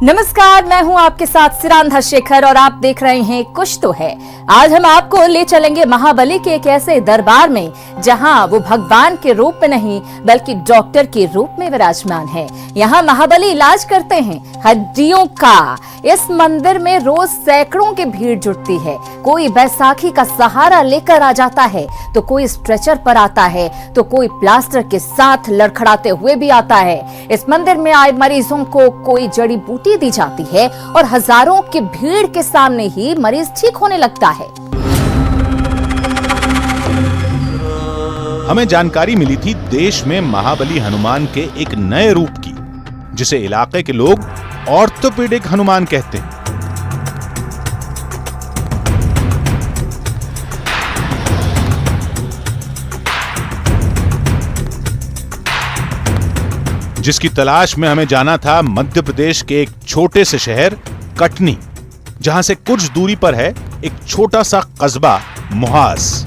नमस्कार, मैं हूं आपके साथ सिरांधा शेखर और आप देख रहे हैं कुछ तो है। आज हम आपको ले चलेंगे महाबली के एक ऐसे दरबार में जहां वो भगवान के रूप में नहीं बल्कि डॉक्टर के रूप में विराजमान है। यहाँ महाबली इलाज करते हैं हड्डियों का। इस मंदिर में रोज सैकड़ों की भीड़ जुटती है। कोई बैसाखी का सहारा लेकर आ जाता है तो कोई स्ट्रेचर पर आता है तो कोई प्लास्टर के साथ लड़खड़ाते हुए भी आता है। इस मंदिर में आए मरीजों को कोई जड़ी बूटी दी जाती है और हजारों की भीड़ के सामने ही मरीज ठीक होने लगता है। हमें जानकारी मिली थी देश में महाबली हनुमान के एक नए रूप की, जिसे इलाके के लोग ऑर्थोपेडिक हनुमान कहते हैं। जिसकी तलाश में हमें जाना था मध्य प्रदेश के एक छोटे से शहर कटनी, जहां से कुछ दूरी पर है एक छोटा सा कस्बा मुहास।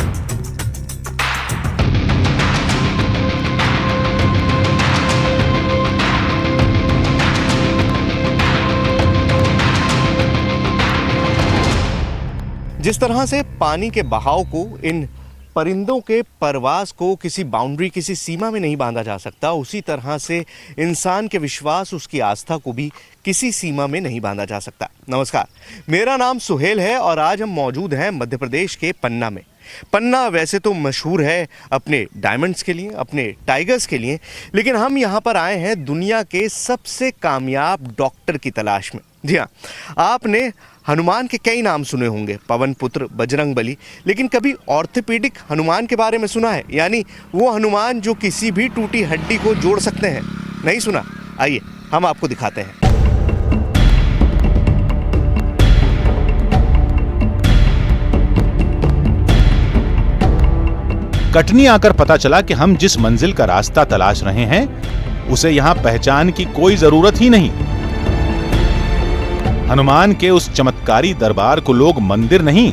जिस तरह से पानी के बहाव को, इन परिंदों के परवास को किसी बाउंड्री, किसी सीमा में नहीं बांधा जा सकता, उसी तरह से इंसान के विश्वास, उसकी आस्था को भी किसी सीमा में नहीं बांधा जा सकता। नमस्कार, मेरा नाम सुहेल है और आज हम मौजूद हैं मध्य प्रदेश के पन्ना में। पन्ना वैसे तो मशहूर है अपने डायमंड्स के लिए, अपने टाइगर्स के लिए, लेकिन हम यहाँ पर आए हैं दुनिया के सबसे कामयाब डॉक्टर की तलाश में। जी हाँ, आपने हनुमान के कई नाम सुने होंगे, पवन पुत्र, बजरंग बली, लेकिन कभी ऑर्थोपेडिक हनुमान के बारे में सुना है? यानी वो हनुमान जो किसी भी टूटी हड्डी को जोड़ सकते हैं। नहीं सुना? आइए हम आपको दिखाते हैं। कटनी आकर पता चला कि हम जिस मंजिल का रास्ता तलाश रहे हैं उसे यहाँ पहचान की कोई जरूरत ही नहीं। हनुमान के उस चमत्कारी दरबार को लोग मंदिर नहीं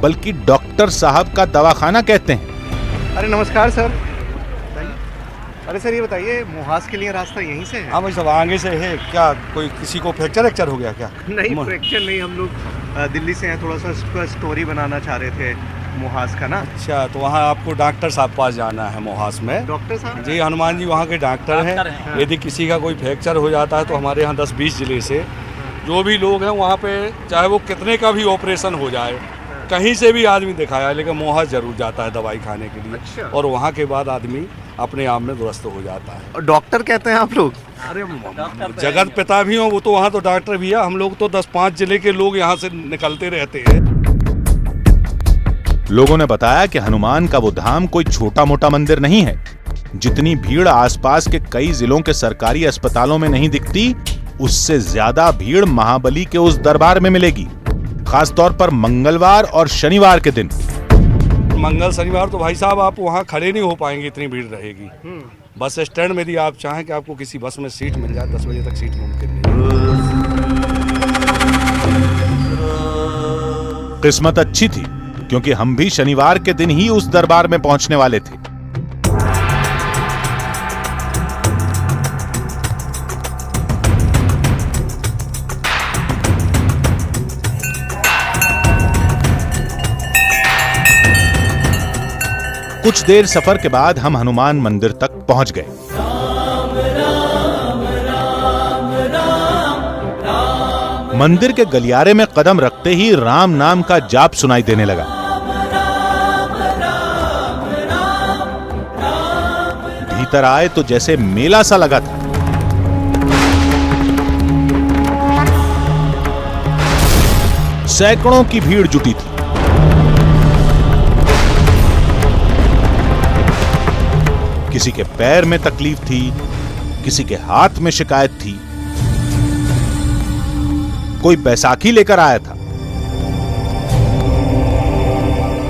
बल्कि डॉक्टर साहब का दवाखाना कहते हैं। अरे नमस्कार सर। अरे सर, ये बताइए, मुहास के लिए रास्ता यहीं से है? हाँ भाई, सब आगे से है क्या? कोई किसी को फ्रैक्चर हो गया क्या? नहीं, फ्रैक्चर नहीं, हम लोग दिल्ली से हैं, थोड़ा सा स्टोरी बनाना चाह रहे थे मुहास का ना। अच्छा, तो वहाँ आपको डॉक्टर साहब पास जाना है मुहास में। डॉक्टर साहब जी, हनुमान जी वहाँ के डॉक्टर हैं। यदि किसी का कोई फ्रैक्चर हो जाता है तो हमारे यहाँ 10-20 जिले से जो भी लोग हैं वहाँ पे, चाहे वो कितने का भी ऑपरेशन हो जाए, कहीं से भी आदमी दिखाया है, लेकिन मुहास जरूर जाता है दवाई खाने के लिए। अच्छा। और वहाँ के बाद आदमी अपने आप में दुरुस्त हो जाता है। और डॉक्टर कहते हैं आप लोग? अरे जगत पिता भी हो, वो तो वहाँ तो डॉक्टर भी है। हम लोग तो 10-5 जिले के लोग यहाँ से निकलते रहते हैं। लोगों ने बताया कि हनुमान का वो धाम कोई छोटा मोटा मंदिर नहीं है। जितनी भीड़ आसपास के कई जिलों के सरकारी अस्पतालों में नहीं दिखती, उससे ज्यादा भीड़ महाबली के उस दरबार में मिलेगी, खासतौर पर मंगलवार और शनिवार के दिन। मंगल शनिवार तो भाई साहब आप वहाँ खड़े नहीं हो पाएंगे, इतनी भीड़ रहेगी। बस स्टैंड में यदि आप चाहें कि आपको किसी बस में सीट मिल जाए, 10 बजे तक सीट मुमकिन नहीं। किस्मत अच्छी थी क्योंकि हम भी शनिवार के दिन ही उस दरबार में पहुंचने वाले थे। कुछ देर सफर के बाद हम हनुमान मंदिर तक पहुंच गए। मंदिर के गलियारे में कदम रखते ही राम नाम का जाप सुनाई देने लगा। भीतर आए तो जैसे मेला सा लगा था। सैकड़ों की भीड़ जुटी थी। किसी के पैर में तकलीफ थी, किसी के हाथ में शिकायत थी, कोई बैसाखी लेकर आया था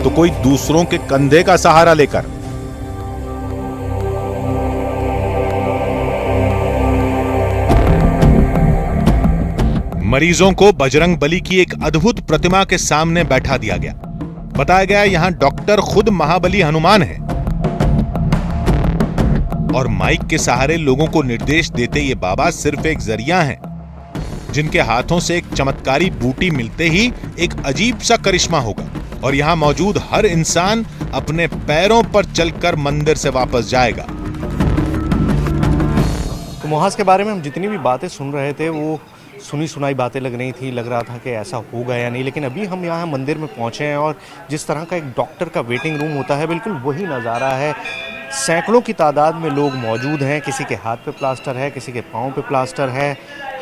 तो कोई दूसरों के कंधे का सहारा लेकर। मरीजों को बजरंग बली की एक अद्भुत प्रतिमा के सामने बैठा दिया गया। बताया गया यहां डॉक्टर खुद महाबली हनुमान है और माइक के सहारे लोगों को निर्देश देते ये बाबा सिर्फ एक जरिया हैं। जिनके हाथों से एक चमत्कारी बूटी मिलते ही एक अजीब सा करिश्मा होगा और यहाँ मौजूद हर इंसान अपने पैरों पर चलकर मंदिर से वापस जाएगा। तो मुहास के बारे में हम जितनी भी बातें सुन रहे थे वो सुनी सुनाई बातें लग रही थी, लग रहा था कि ऐसा होगा या नहीं, लेकिन अभी हम यहाँ मंदिर में पहुँचे हैं और जिस तरह का एक डॉक्टर का वेटिंग रूम होता है बिल्कुल वही नज़ारा है। सैकड़ों की तादाद में लोग मौजूद हैं, किसी के हाथ पे प्लास्टर है, किसी के पाँव पे प्लास्टर है,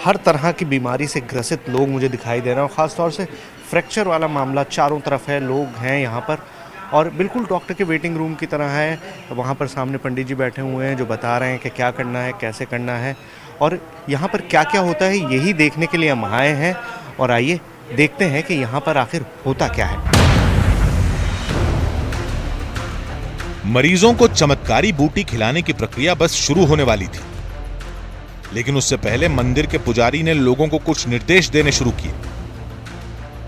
हर तरह की बीमारी से ग्रसित लोग मुझे दिखाई दे रहे हैं और ख़ास तौर से फ्रैक्चर वाला मामला चारों तरफ है, लोग हैं यहाँ पर और बिल्कुल डॉक्टर के वेटिंग रूम की तरह है। वहाँ पर सामने पंडित जी बैठे हुए हैं जो बता रहे हैं कि क्या करना है, कैसे करना है और यहाँ पर क्या क्या होता है, यही देखने के लिए हम आए हैं। और आइए देखते हैं कि यहाँ पर आखिर होता क्या है। मरीजों को चमत्कारी बूटी खिलाने की प्रक्रिया बस शुरू होने वाली थी, लेकिन उससे पहले मंदिर के पुजारी ने लोगों को कुछ निर्देश देने शुरू किए।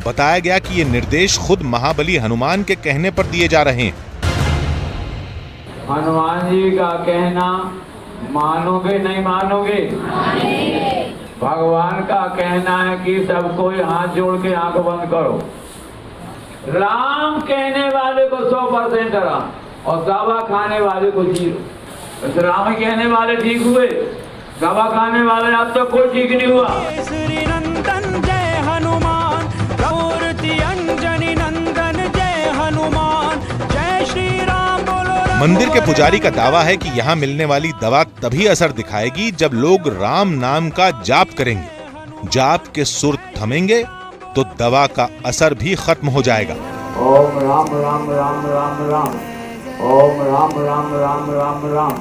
बताया गया कि ये निर्देश खुद महाबली हनुमान के कहने पर दिए जा रहे हैं। हनुमान जी का कहना मानोगे नहीं मानोगे? भगवान का कहना है कि सबको हाथ जोड़ के आंख बंद करो। राम कहने वाले को 100% राम और दवा खाने वाले को 0। राम कहने वाले ठीक हुए, दवा खाने वाले अब तक कोई ठीक नहीं हुआ। श्री नंदन जय हनुमान, प्रवृत्ति अंजनी नंदन जय हनुमान, जय श्री राम बोलो। मंदिर के पुजारी का दावा है कि यहाँ मिलने वाली दवा तभी असर दिखाएगी जब लोग राम नाम का जाप करेंगे। जाप के सुर थमेंगे तो दवा का असर भी खत्म हो जाएगा। ओम राम राम राम राम राम, ओम राम राम राम राम राम,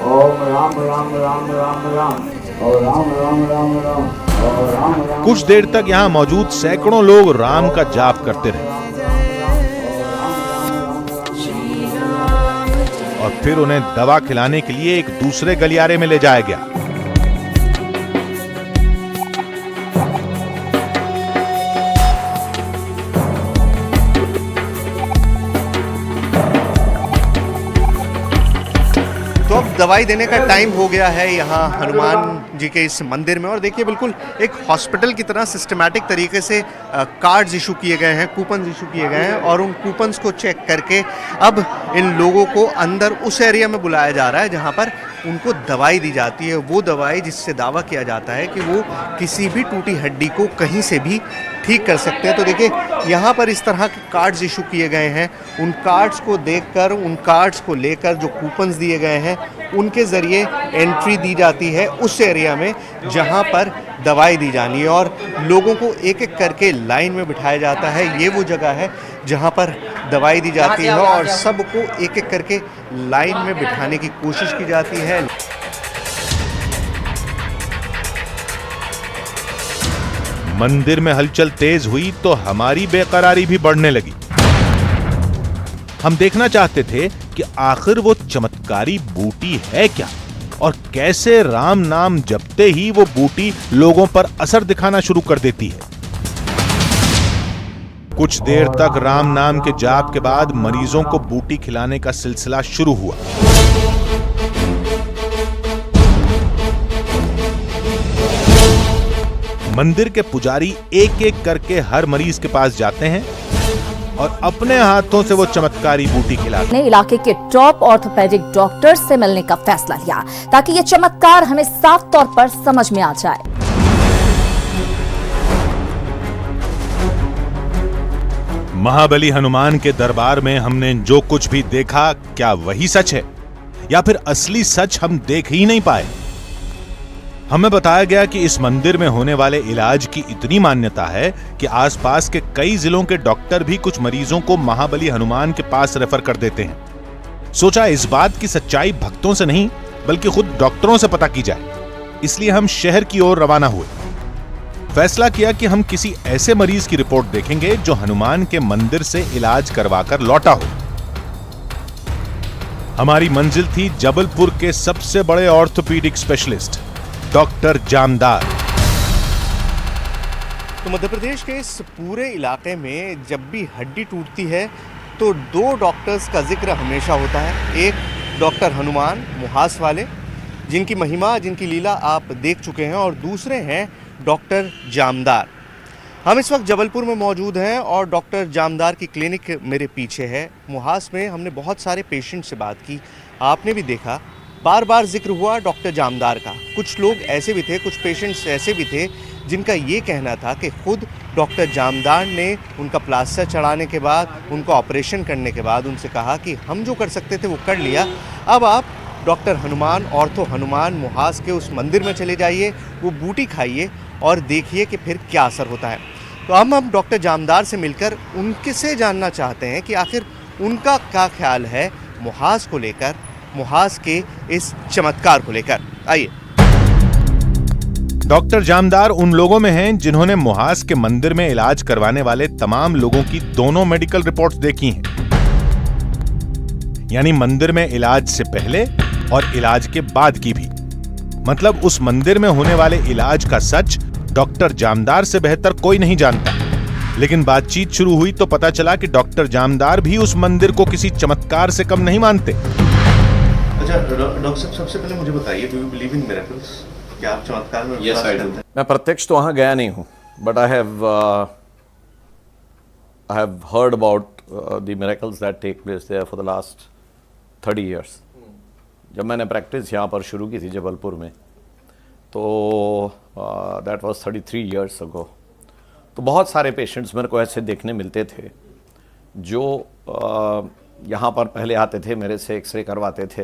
ओम राम राम राम राम राम, और राम राम राम राम, और राम राम। कुछ देर तक यहाँ मौजूद सैकड़ों लोग राम का जाप करते रहे और फिर उन्हें दवा खिलाने के लिए एक दूसरे गलियारे में ले जाया गया। तो अब दवाई देने का टाइम हो गया है यहाँ हनुमान जी के इस मंदिर में और देखिए बिल्कुल एक हॉस्पिटल की तरह सिस्टमैटिक तरीके से कार्ड्स इशू किए गए हैं, कूपन्स इशू किए गए हैं और उन कूपन्स को चेक करके अब इन लोगों को अंदर उस एरिया में बुलाया जा रहा है जहाँ पर उनको दवाई दी जाती है। वो दवाई जिससे दावा किया जाता है कि वो किसी भी टूटी हड्डी को कहीं से भी ठीक कर सकते हैं। तो देखिए यहाँ पर इस तरह के कार्ड्स इशू किए गए हैं, उन कार्ड्स को देखकर, उन कार्ड्स को लेकर जो कूपन्स दिए गए हैं उनके ज़रिए एंट्री दी जाती है उस एरिया में जहाँ पर दवाई दी जानी है और लोगों को एक एक करके लाइन में बिठाया जाता है। ये वो जगह है जहाँ पर दवाई दी जाती है और सबको एक एक करके लाइन में बिठाने की कोशिश की जाती है। मंदिर में हलचल तेज हुई तो हमारी बेकरारी भी बढ़ने लगी। हम देखना चाहते थे कि आखिर वो चमत्कारी बूटी है क्या और कैसे राम नाम जपते ही वो बूटी लोगों पर असर दिखाना शुरू कर देती है। कुछ देर तक राम नाम के जाप के बाद मरीजों को बूटी खिलाने का सिलसिला शुरू हुआ। मंदिर के पुजारी एक एक करके हर मरीज के पास जाते हैं और अपने हाथों से वो चमत्कारी बूटी खिलाते हैं। इलाके के टॉप ऑर्थोपेडिक डॉक्टर से मिलने का फैसला लिया ताकि ये चमत्कार हमें साफ तौर पर समझ में आ जाए। महाबली हनुमान के दरबार में हमने जो कुछ भी देखा, क्या वही सच है या फिर असली सच हम देख ही नहीं पाए? हमें बताया गया कि इस मंदिर में होने वाले इलाज की इतनी मान्यता है कि आसपास के कई जिलों के डॉक्टर भी कुछ मरीजों को महाबली हनुमान के पास रेफर कर देते हैं। सोचा इस बात की सच्चाई भक्तों से नहीं बल्कि खुद डॉक्टरों से पता की जाए, इसलिए हम शहर की ओर रवाना हुए। फैसला किया कि हम किसी ऐसे मरीज की रिपोर्ट देखेंगे जो हनुमान के मंदिर से इलाज करवाकर लौटा हो। हमारी मंजिल थी जबलपुर के सबसे बड़े ऑर्थोपीडिक स्पेशलिस्ट डॉक्टर जामदार। तो मध्य प्रदेश के इस पूरे इलाके में जब भी हड्डी टूटती है तो दो डॉक्टर्स का जिक्र हमेशा होता है। एक डॉक्टर हनुमान मुहास वाले जिनकी महिमा, जिनकी लीला आप देख चुके हैं, और दूसरे हैं डॉक्टर जामदार। हम इस वक्त जबलपुर में मौजूद हैं और डॉक्टर जामदार की क्लिनिक मेरे पीछे है। मुहास में हमने बहुत सारे पेशेंट से बात की, आपने भी देखा, बार बार जिक्र हुआ डॉक्टर जामदार का। कुछ लोग ऐसे भी थे, कुछ पेशेंट्स ऐसे भी थे जिनका ये कहना था कि खुद डॉक्टर जामदार ने उनका प्लास्टर चढ़ाने के बाद, उनको ऑपरेशन करने के बाद उनसे कहा कि हम जो कर सकते थे वो कर लिया, अब आप डॉक्टर हनुमान, ऑर्थो हनुमान मुहास के उस मंदिर में चले जाइए, वो बूटी खाइए और देखिए कि फिर क्या असर होता है। तो हम डॉक्टर जामदार से मिलकर उनके से जानना चाहते हैं कि आखिर उनका क्या ख्याल है मुहास को लेकर, मुहास के इस चमत्कार को लेकर। आइए। डॉक्टर जामदार उन लोगों में हैं जिन्होंने मुहास के मंदिर में इलाज करवाने वाले तमाम लोगों की दोनों मेडिकल रिपोर्ट्स देखी हैं, यानी मंदिर में इलाज से पहले और इलाज के बाद की भी। मतलब उस मंदिर में होने वाले इलाज का सच डॉक्टर जामदार से बेहतर कोई नहीं जानता। लेकिन बातचीत शुरू हुई तो पता चला कि डॉक्टर जामदार भी उस मंदिर को किसी चमत्कार से कम नहीं मानते। अच्छा डॉक्टर साहब, सबसे पहले मुझे बताइए, do you believe in miracles? क्या आप चमत्कार में विश्वास करते हैं? मैं प्रत्यक्ष तो वहाँ गया नहीं हूँ, but I have heard about the miracles that take place there for the last 30 years. जब मैंने प्रैक्टिस यहाँ पर शुरू की थी जबलपुर में, तो दैट वाज 33 इयर्स अगो। तो बहुत सारे पेशेंट्स मेरे को ऐसे देखने मिलते थे जो यहाँ पर पहले आते थे, मेरे से एक्सरे करवाते थे,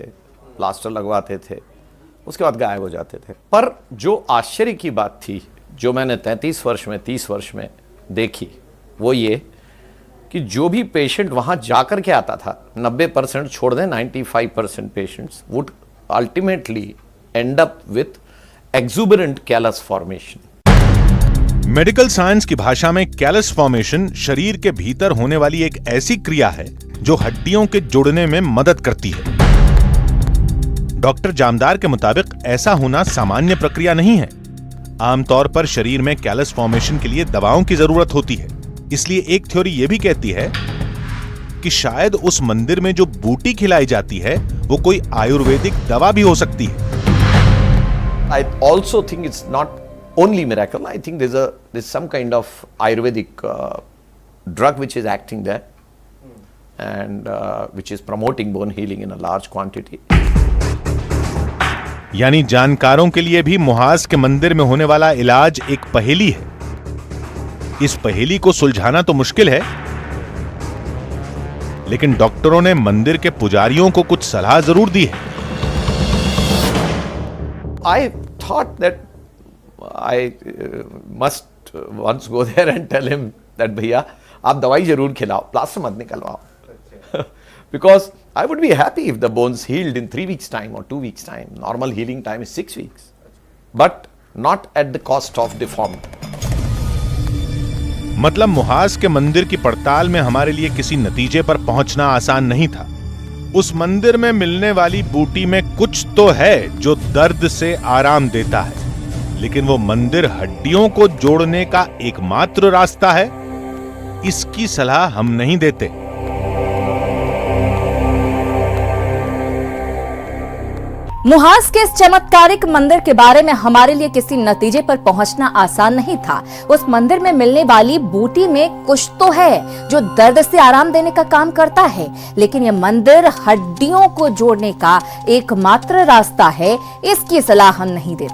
प्लास्टर लगवाते थे, उसके बाद गायब हो जाते थे। पर जो आश्चर्य की बात थी, जो मैंने 33 वर्ष में, 30 वर्ष में देखी, वो ये कि जो भी पेशेंट वहाँ जाकर के आता था, 90% छोड़ दें, 95% patients would ultimately and up with exuberant callus formation. Medical science की भाषा में कैलस फॉर्मेशन शरीर के भीतर होने वाली एक ऐसी क्रिया है जो हड्डियों के जुड़ने में मदद करती है। डॉक्टर जामदार के मुताबिक ऐसा होना सामान्य प्रक्रिया नहीं है। आमतौर पर शरीर में कैलस फॉर्मेशन के लिए दवाओं की जरूरत होती है। इसलिए एक थ्योरी यह भी कहती है कि शायद उस मंदिर में जो बूटी खिलाई जाती है वो कोई आयुर्वेदिक दवा भी हो सकती है। I also think it's not only miracle. I think there's some kind of Ayurvedic drug which is acting there and which is promoting bone healing in a large quantity. यानी जानकारों के लिए भी मुहास के मंदिर में होने वाला इलाज एक पहेली है। इस पहेली को सुलझाना तो मुश्किल है, लेकिन डॉक्टरों ने मंदिर के पुजारियों को कुछ सलाह जरूर दी है। I thought that I must once go there and tell him that भैया आप दवाई जरूर खिलाओ, प्लास्टर मत निकलवाओ। Because I would be happy if the bones healed in 3 weeks time or 2 weeks time. Normal healing time is 6 weeks, but not at the cost of deformity. मतलब मुहास के मंदिर की पड़ताल में हमारे लिए किसी नतीजे पर पहुंचना आसान नहीं था। उस मंदिर में मिलने वाली बूटी में कुछ तो है जो दर्द से आराम देता है, लेकिन वो मंदिर हड्डियों को जोड़ने का एकमात्र रास्ता है, इसकी सलाह हम नहीं देते। मुहास के इस चमत्कारिक मंदिर के बारे में हमारे लिए किसी नतीजे पर पहुंचना आसान नहीं था। उस मंदिर में मिलने वाली बूटी में कुछ तो है जो दर्द से आराम देने का काम करता है, लेकिन यह मंदिर हड्डियों को जोड़ने का एकमात्र रास्ता है, इसकी सलाह हम नहीं देते।